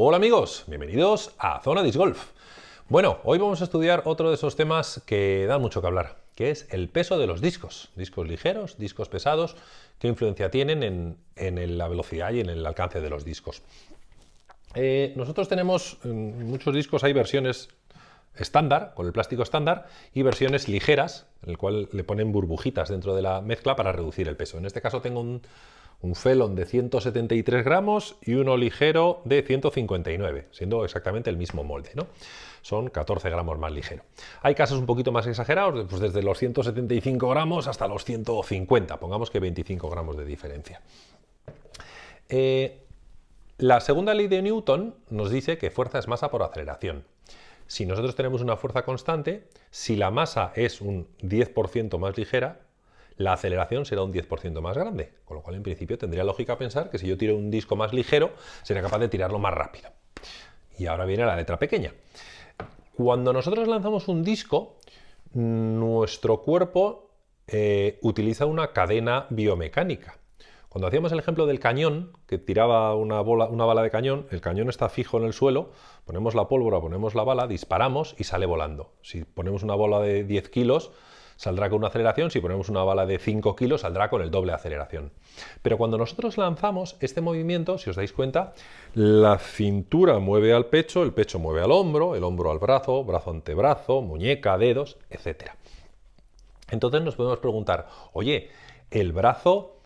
Hola amigos, bienvenidos a Zona Disc Golf. Bueno, hoy vamos a estudiar otro de esos temas que dan mucho que hablar, que es el peso de los discos. Discos ligeros, discos pesados, qué influencia tienen en la velocidad y en el alcance de los discos. Nosotros tenemos muchos discos, hay versiones estándar, con el plástico estándar, y versiones ligeras, en el cual le ponen burbujitas dentro de la mezcla para reducir el peso. En este caso tengo un Felon de 173 gramos y uno ligero de 159, siendo exactamente el mismo molde, ¿no? Son 14 gramos más ligero. Hay casos un poquito más exagerados, pues desde los 175 gramos hasta los 150, pongamos que 25 gramos de diferencia. La segunda ley de Newton nos dice que fuerza es masa por aceleración. Si nosotros tenemos una fuerza constante, si la masa es un 10% más ligera, la aceleración será un 10% más grande, con lo cual en principio tendría lógica pensar que si yo tiro un disco más ligero, seré capaz de tirarlo más rápido. Y ahora viene la letra pequeña. Cuando nosotros lanzamos un disco, nuestro cuerpo utiliza una cadena biomecánica. Cuando hacíamos el ejemplo del cañón, que tiraba una bala de cañón, el cañón está fijo en el suelo, ponemos la pólvora, ponemos la bala, disparamos y sale volando. Si ponemos una bola de 10 kilos, saldrá con una aceleración, si ponemos una bala de 5 kilos, saldrá con el doble de aceleración. Pero cuando nosotros lanzamos este movimiento, si os dais cuenta, la cintura mueve al pecho, el pecho mueve al hombro, el hombro al brazo, brazo antebrazo, muñeca, dedos, etc. Entonces nos podemos preguntar, oye, ¿el brazo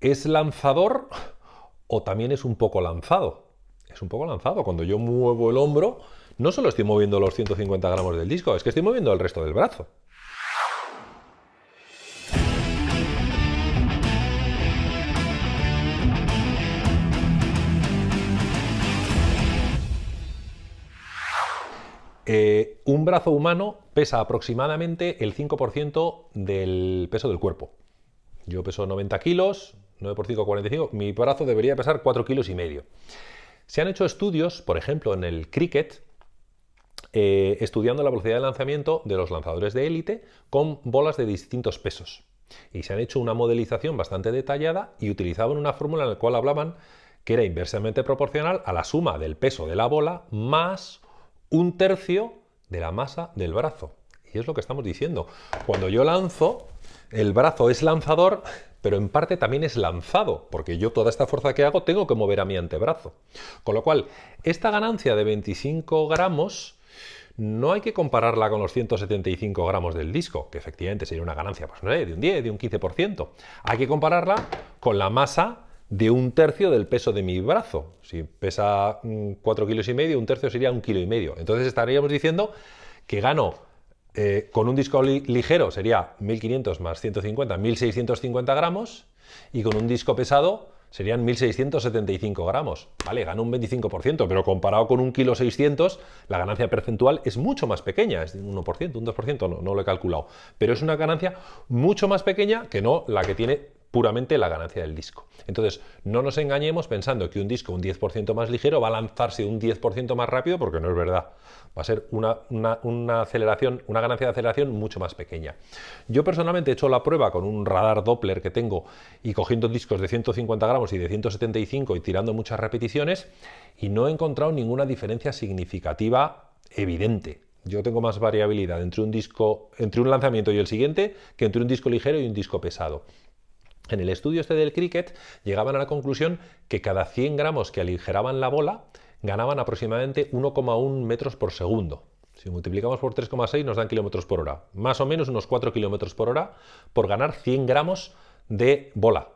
es lanzador o también es un poco lanzado? Es un poco lanzado. Cuando yo muevo el hombro, no solo estoy moviendo los 150 gramos del disco, es que estoy moviendo el resto del brazo. Un brazo humano pesa aproximadamente el 5% del peso del cuerpo. Yo peso 90 kilos, 9 por 5, 45, mi brazo debería pesar 4,5 kilos. Se han hecho estudios, por ejemplo, en el cricket, estudiando la velocidad de lanzamiento de los lanzadores de élite con bolas de distintos pesos. Y se han hecho una modelización bastante detallada y utilizaban una fórmula en la cual hablaban que era inversamente proporcional a la suma del peso de la bola más un tercio de la masa del brazo. Y es lo que estamos diciendo. Cuando yo lanzo, el brazo es lanzador, pero en parte también es lanzado, porque yo toda esta fuerza que hago tengo que mover a mi antebrazo. Con lo cual, esta ganancia de 25 gramos no hay que compararla con los 175 gramos del disco, que efectivamente sería una ganancia pues, no sé, de un 10, de un 15%. Hay que compararla con la masa de un tercio del peso de mi brazo. Si pesa 4,5 kilos, un tercio sería 1,5 kilos. Entonces estaríamos diciendo que gano con un disco ligero sería 1.500 más 150, 1.650 gramos, y con un disco pesado serían 1.675 gramos. Vale, gano un 25%, pero comparado con 1,6 kg, la ganancia percentual es mucho más pequeña, es de un 1%, un 2%, no lo he calculado. Pero es una ganancia mucho más pequeña que no la que tiene puramente la ganancia del disco. Entonces, no nos engañemos pensando que un disco un 10% más ligero va a lanzarse un 10% más rápido, porque no es verdad. Va a ser una aceleración, una ganancia de aceleración mucho más pequeña. Yo personalmente he hecho la prueba con un radar Doppler que tengo y cogiendo discos de 150 gramos y de 175 y tirando muchas repeticiones, y no he encontrado ninguna diferencia significativa evidente. Yo tengo más variabilidad entre un lanzamiento y el siguiente que entre un disco ligero y un disco pesado. En el estudio este del cricket llegaban a la conclusión que cada 100 gramos que aligeraban la bola ganaban aproximadamente 1,1 metros por segundo. Si multiplicamos por 3,6 nos dan kilómetros por hora. Más o menos unos 4 kilómetros por hora por ganar 100 gramos de bola.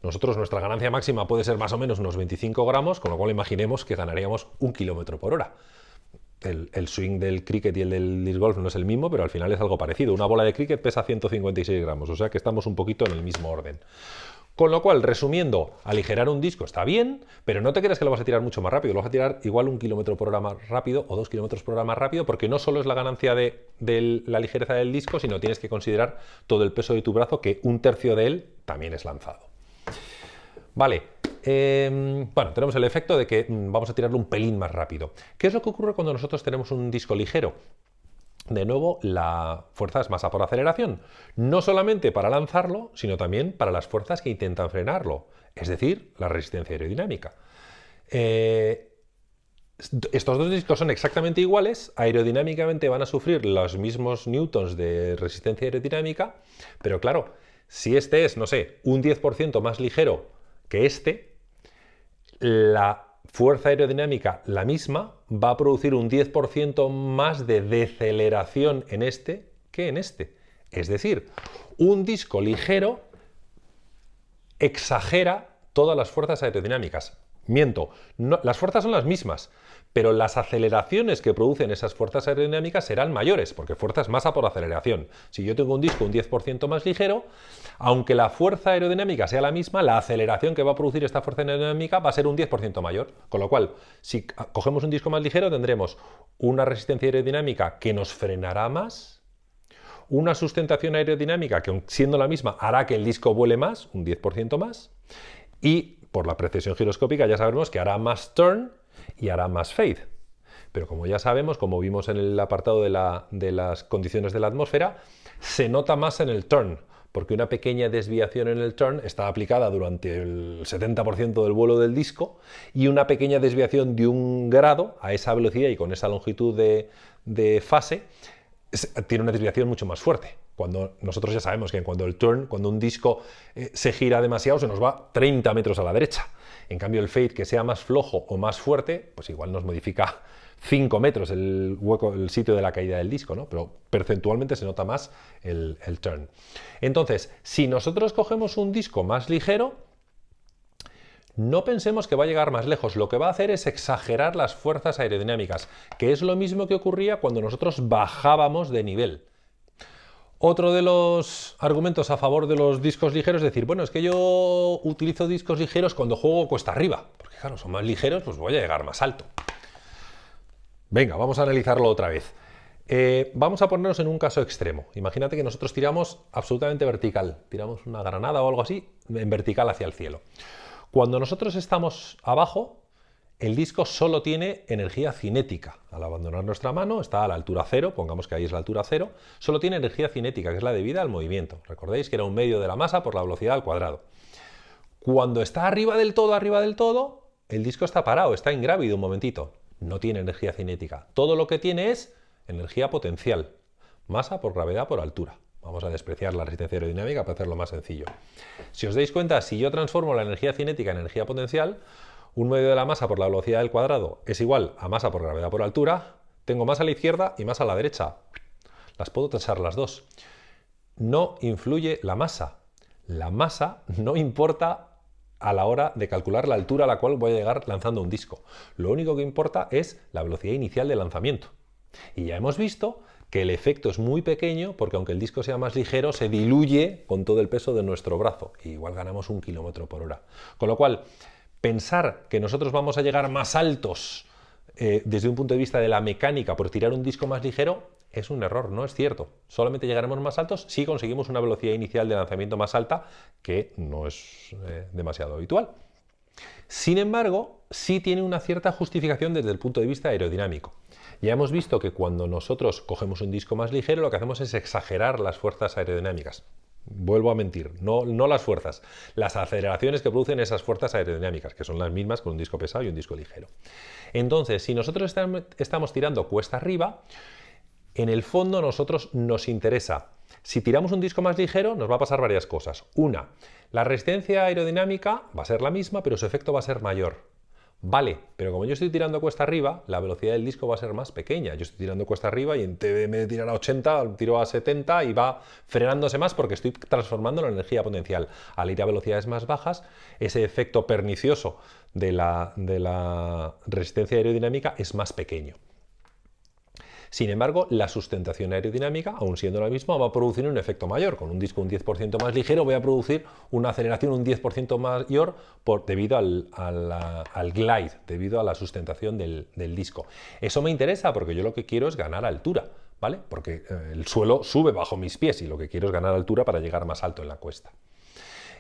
Nosotros, nuestra ganancia máxima puede ser más o menos unos 25 gramos, con lo cual imaginemos que ganaríamos 1 kilómetro por hora. El swing del cricket y el del disc golf no es el mismo, pero al final es algo parecido. Una bola de cricket pesa 156 gramos, o sea que estamos un poquito en el mismo orden. Con lo cual, resumiendo, aligerar un disco está bien, pero no te creas que lo vas a tirar mucho más rápido, lo vas a tirar igual 1 kilómetro por hora más rápido o 2 kilómetros por hora más rápido, porque no solo es la ganancia de la ligereza del disco, sino tienes que considerar todo el peso de tu brazo, que un tercio de él también es lanzado. Vale, bueno, tenemos el efecto de que vamos a tirarlo un pelín más rápido. ¿Qué es lo que ocurre cuando nosotros tenemos un disco ligero? De nuevo, la fuerza es masa por aceleración, no solamente para lanzarlo, sino también para las fuerzas que intentan frenarlo, es decir, la resistencia aerodinámica. Estos dos discos son exactamente iguales, aerodinámicamente van a sufrir los mismos newtons de resistencia aerodinámica, pero claro, si este es, no sé, un 10% más ligero que este, la fuerza aerodinámica, la misma, va a producir un 10% más de deceleración en este que en este. Es decir, un disco ligero exagera todas las fuerzas aerodinámicas. Miento, no, las fuerzas son las mismas, pero las aceleraciones que producen esas fuerzas aerodinámicas serán mayores, porque fuerza es masa por aceleración. Si yo tengo un disco un 10% más ligero, aunque la fuerza aerodinámica sea la misma, la aceleración que va a producir esta fuerza aerodinámica va a ser un 10% mayor. Con lo cual, si cogemos un disco más ligero, tendremos una resistencia aerodinámica que nos frenará más, una sustentación aerodinámica que, siendo la misma, hará que el disco vuele más, un 10% más, y por la precesión giroscópica ya sabemos que hará más turn y hará más fade. Pero como ya sabemos, como vimos en el apartado de las condiciones de la atmósfera, se nota más en el turn, porque una pequeña desviación en el turn está aplicada durante el 70% del vuelo del disco, y una pequeña desviación de 1 grado a esa velocidad y con esa longitud de fase tiene una desviación mucho más fuerte. Cuando nosotros ya sabemos que cuando un disco se gira demasiado, se nos va 30 metros a la derecha. En cambio, el fade, que sea más flojo o más fuerte, pues igual nos modifica 5 metros el sitio de la caída del disco, ¿no? Pero percentualmente se nota más el turn. Entonces, si nosotros cogemos un disco más ligero, no pensemos que va a llegar más lejos, lo que va a hacer es exagerar las fuerzas aerodinámicas, que es lo mismo que ocurría cuando nosotros bajábamos de nivel. Otro de los argumentos a favor de los discos ligeros es decir, bueno, es que yo utilizo discos ligeros cuando juego cuesta arriba, porque claro, son más ligeros, pues voy a llegar más alto. Venga, vamos a analizarlo otra vez. Vamos a ponernos en un caso extremo. Imagínate que nosotros tiramos absolutamente vertical, tiramos una granada o algo así en vertical hacia el cielo. Cuando nosotros estamos abajo, el disco solo tiene energía cinética. Al abandonar nuestra mano, está a la altura cero, pongamos que ahí es la altura cero, solo tiene energía cinética, que es la debida al movimiento. Recordéis que era un medio de la masa por la velocidad al cuadrado. Cuando está arriba del todo, el disco está parado, está ingrávido un momentito. No tiene energía cinética. Todo lo que tiene es energía potencial. Masa por gravedad por altura. Vamos a despreciar la resistencia aerodinámica para hacerlo más sencillo. Si os dais cuenta, si yo transformo la energía cinética en energía potencial, un medio de la masa por la velocidad del cuadrado es igual a masa por gravedad por altura, tengo más a la izquierda y más a la derecha. Las puedo tachar las dos. No influye la masa. La masa no importa a la hora de calcular la altura a la cual voy a llegar lanzando un disco. Lo único que importa es la velocidad inicial de lanzamiento. Y ya hemos visto que el efecto es muy pequeño porque aunque el disco sea más ligero, se diluye con todo el peso de nuestro brazo. Y igual ganamos 1 km/h. Con lo cual, pensar que nosotros vamos a llegar más altos desde un punto de vista de la mecánica por tirar un disco más ligero es un error, no es cierto. Solamente llegaremos más altos si conseguimos una velocidad inicial de lanzamiento más alta, que no es demasiado habitual. Sin embargo, sí tiene una cierta justificación desde el punto de vista aerodinámico. Ya hemos visto que cuando nosotros cogemos un disco más ligero, lo que hacemos es exagerar las fuerzas aerodinámicas. Vuelvo a mentir, no las fuerzas, las aceleraciones que producen esas fuerzas aerodinámicas, que son las mismas con un disco pesado y un disco ligero. Entonces, si nosotros estamos tirando cuesta arriba, en el fondo a nosotros nos interesa. Si tiramos un disco más ligero, nos va a pasar varias cosas. Una, la resistencia aerodinámica va a ser la misma, pero su efecto va a ser mayor. Vale, pero como yo estoy tirando cuesta arriba, la velocidad del disco va a ser más pequeña. Yo estoy tirando cuesta arriba y en vez de tirar a 80, tiro a 70 y va frenándose más porque estoy transformando la energía potencial. Al ir a velocidades más bajas, ese efecto pernicioso de la resistencia aerodinámica es más pequeño. Sin embargo, la sustentación aerodinámica, aun siendo la misma, va a producir un efecto mayor. Con un disco un 10% más ligero voy a producir una aceleración un 10% mayor debido al glide, debido a la sustentación del disco. Eso me interesa porque yo lo que quiero es ganar altura, ¿vale? Porque el suelo sube bajo mis pies y lo que quiero es ganar altura para llegar más alto en la cuesta.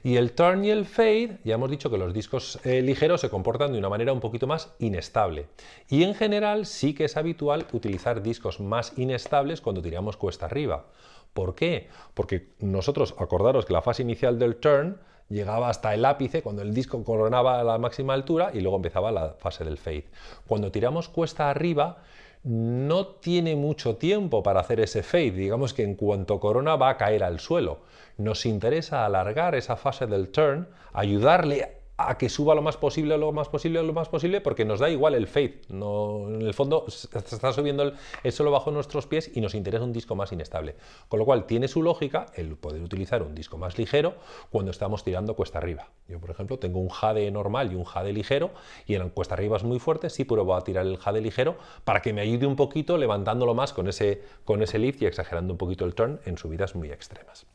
Y el turn y el fade, ya hemos dicho que los discos ligeros se comportan de una manera un poquito más inestable. Y en general sí que es habitual utilizar discos más inestables cuando tiramos cuesta arriba. ¿Por qué? Porque nosotros, acordaros que la fase inicial del turn llegaba hasta el ápice, cuando el disco coronaba a la máxima altura y luego empezaba la fase del fade. Cuando tiramos cuesta arriba, no tiene mucho tiempo para hacer ese fade, digamos que en cuanto corona va a caer al suelo. Nos interesa alargar esa fase del turn, ayudarle a que suba lo más posible, lo más posible, lo más posible, porque nos da igual el fade. No, en el fondo está subiendo el suelo bajo nuestros pies y nos interesa un disco más inestable. Con lo cual tiene su lógica el poder utilizar un disco más ligero cuando estamos tirando cuesta arriba. Yo, por ejemplo, tengo un jade normal y un jade ligero, y en cuesta arriba es muy fuerte, sí, pero voy a tirar el jade ligero para que me ayude un poquito levantándolo más con ese lift y exagerando un poquito el turn en subidas muy extremas.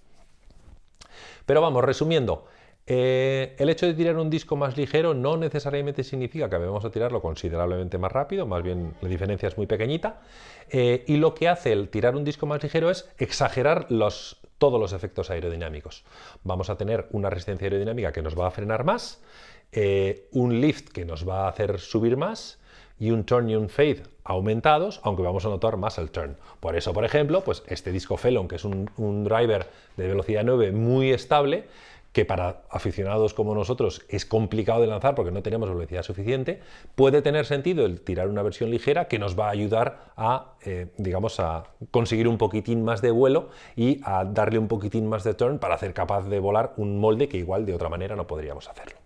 Pero vamos, resumiendo. El hecho de tirar un disco más ligero no necesariamente significa que vamos a tirarlo considerablemente más rápido, más bien la diferencia es muy pequeñita, y lo que hace el tirar un disco más ligero es exagerar todos los efectos aerodinámicos. Vamos a tener una resistencia aerodinámica que nos va a frenar más, un lift que nos va a hacer subir más, y un turn y un fade aumentados, aunque vamos a notar más el turn. Por eso, por ejemplo, pues este disco Felon, que es un driver de velocidad 9 muy estable, que para aficionados como nosotros es complicado de lanzar porque no tenemos velocidad suficiente, puede tener sentido el tirar una versión ligera que nos va a ayudar a, digamos, a conseguir un poquitín más de vuelo y a darle un poquitín más de turn para hacer capaz de volar un molde que igual de otra manera no podríamos hacerlo.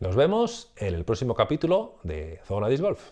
Nos vemos en el próximo capítulo de Zona Disc Golf.